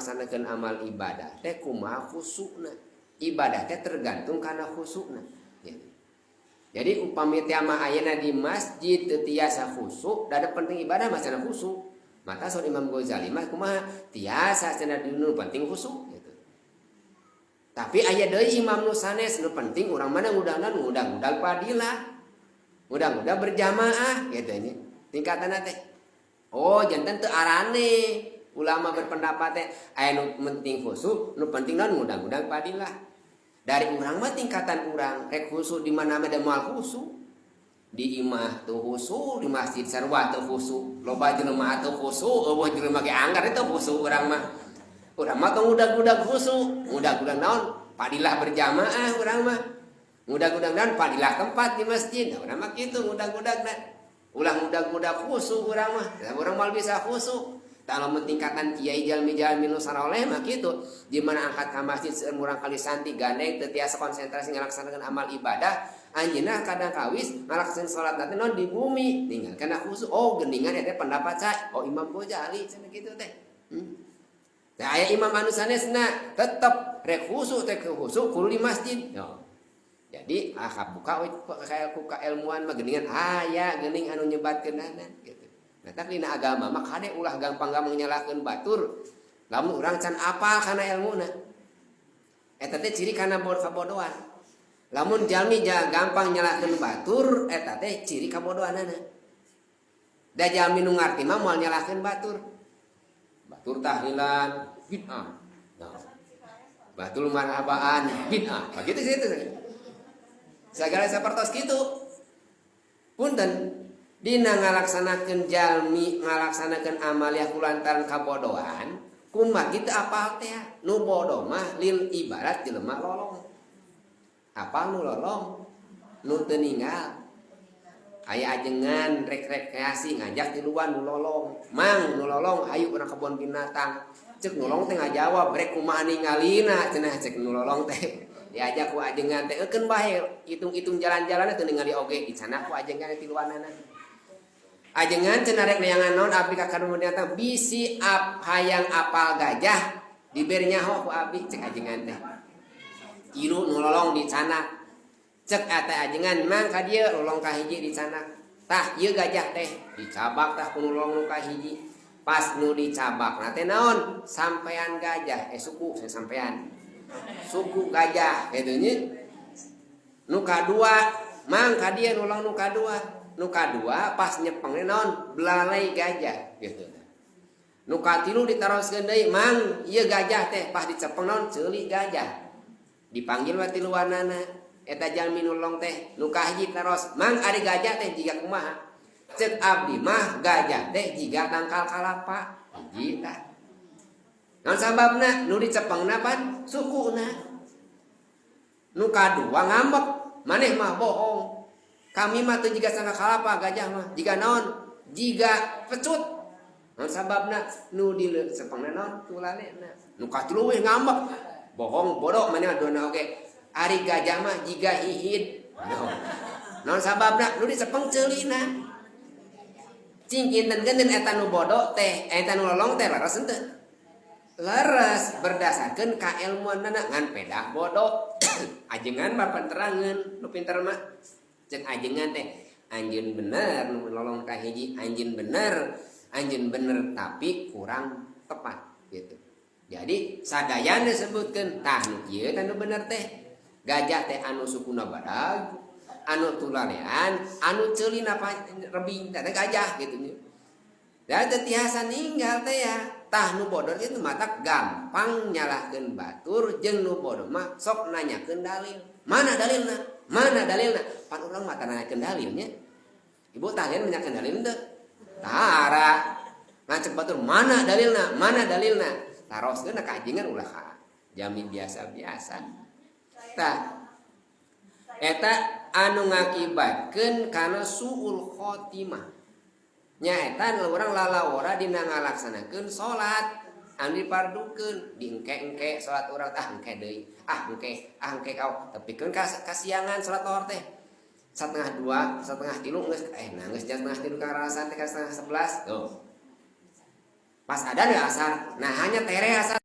ngalaksanakeun amal ibadah teh kumaha khusukna. Ibadah teh tergantung kana khusukna. Jadi upami teh mah ayeuna di masjid teu tiasa khusuk, da penting ibadah mah cenah khusuk. Maka saur Imam Ghazali mah kumaha tiasa cenah dinu penting khusuk gitu. Tapi aya deui imam nu sanes nu penting urang mana ngudang padilah. Ngudang berjamaah gitu nya. Tingkatanna teh. Oh, janten teu arane. Ulama berpendapat teh aya nu penting khusuk, nu penting naon ngudang padilah. Dari urang mah tingkatan urang rek khusuk di mana mah da moal khusuk. Di imah teu khusuk, di masjid sarua teu khusuk. Loba jelema teu khusuk, eueuh jelema ge anggar teu khusuk urang mah. Urang mah tong udag-udag khusuk, udag-udag naon? Padilah berjamaah urang mah. Udag-udag naon? Padilah tempat di masjid. Nah, urang mah kitu udag-udagna. Ulah udag-udag khusuk urang mah. Urang mah bisa khusuk. Kalau mentingkatan kiai jalmi-jalmi nu saroleh mah kitu. Di mana angkat ka masjid seueur murang kali santi gandeng teu tiasa konsentrasi ngalaksanakeun amal ibadah. Anjeunna kadang kawis ngalaksanakeun salat teh naon di bumi, ninggalkeun khusuk. Oh, gendingan eta pendapat saya. Oh, Imam Ghazali cenah kitu teh. Nah, aya imam anu sanesna tetep rek khusuk teh khusuk kudu di masjid. Yo. Jadi buka kayak buka ilmuwan mah geuningan aya geuning anu nyebatkeunana gitu. Nah, tapi dina agama mah kade ulah gampang-gampang nyalahkeun batur. Lamun urang can apal kana ilmuna. Eta teh ciri kana kabodohan. Lamun jalmi gampang nyalahkeun batur, eta teh ciri kabodohanana. Da jalmi nu ngarti mah moal nyalahkeun batur. Batur tahlilan bid'ah. Nah, batur marhabaan bid'ah. Begitu sih itu. Sagala sapertos kitu. Punten dina ngalaksanakeun jalmi ngalaksanakeun amalia kulantaran kabodohan, kumaha kitu apal teh? Nu bodoh mah lil ibarat jelema lolong. Apal nu lolong? Nu teu ninggal. Aya ajengan rek rekreasi ngajak tiluan nu lolong. Mang nu lolong hayu urang kebon binatang. Cek nu lolong teh ngajawab rek kumaha ningalina cenah cek nu lolong teh. Diajak ku ajengan teh eukeun bae hitung-hitung jalan-jalan teu ningali oge di sana ku ajengan tiluanana. Ajengan cenah rek neangan naon abdi ka kanu binatang bisi hayang apal gajah diberi nyaho ku abdi cek ajengan teh. Tilu nu lolong di sana. Cek eta ajengan mang ka dieu lolong ka hiji di sana. Tah ieu gajah teh dicabak tah ku nu lolong nu ka hiji. Pas nu dicabak na teh naon? Sampean gajah suku sampean. Suku gajah kitu nya. Nu kadua mang ka dieu nu lolong nu kadua. Nu kadua pas nyepeng naon? Belalai gajah gitu. Nu katilu ditaroskeun deui mang ieu gajah teh pas dicepeng naon? Ceuli gajah. Dipanggil we tiluanana. Eta jalmi nu lolong teh nu kahiji taros mang ari gajah teh jiga kumaha cek abdi mah gajah teh jiga tangkal kalapa hiji tah naon sababna nu dicepengna pan sukuna nu kadua ngambek maneh mah bohong kami mah teu jiga tangkal kalapa gajah mah jiga naon jiga pecut naon sababna nu dicepengna naon tulalena nu katilu we ngambek bohong bodoh maneh dona oge ari gajah mah jiga hihid. Non sababna nu dicepeng ceulina. Cing kinten-kinten eta nu bodoh teh, eta nu lolong teh leres henteu? Leres berdasarkeun ka ilmuanna ngan pedah bodoh. Ajengan mah panterangeun nu pinter mah. Cek ajengan teh anjeun bener nu lolong ka hiji anjeun bener tapi kurang tepat gitu. Jadi sadayana disebutkeun tah nu ieu tah nu bener teh. Gajah teh anu sukuna badag, anu tulalean, anu ceulina rebing teh gajah gitu nya. Da teu tiasa ninggal teh ya. Tah nu bodoh itu mata gampang nyalahkeun batur jeung nu bodoh mah sok nanyakeun dalil. Mana dalilna? Mana dalilna? Pan urang mah nanyakeun dalilnya. Ibu tanya nanyakeun dalil teu? Tara. Ngacek batur mana dalilna? Mana dalilna? Taroskeun ka ajengan ulah ka jamin biasa-biasa. Tah eta anu ngakibatkeun kana suul khotimah nyaeta urang lalawara dina ngalaksanakeun salat anu dipardukeun diengke-engke salat urang engke deui engke kau tepikeun kasiangan salat lohor teh 1:30 1:30 geus geus jam 1:30 ka rarasan teh ka 10:30 tuh pas ada asar nah hanya tere asar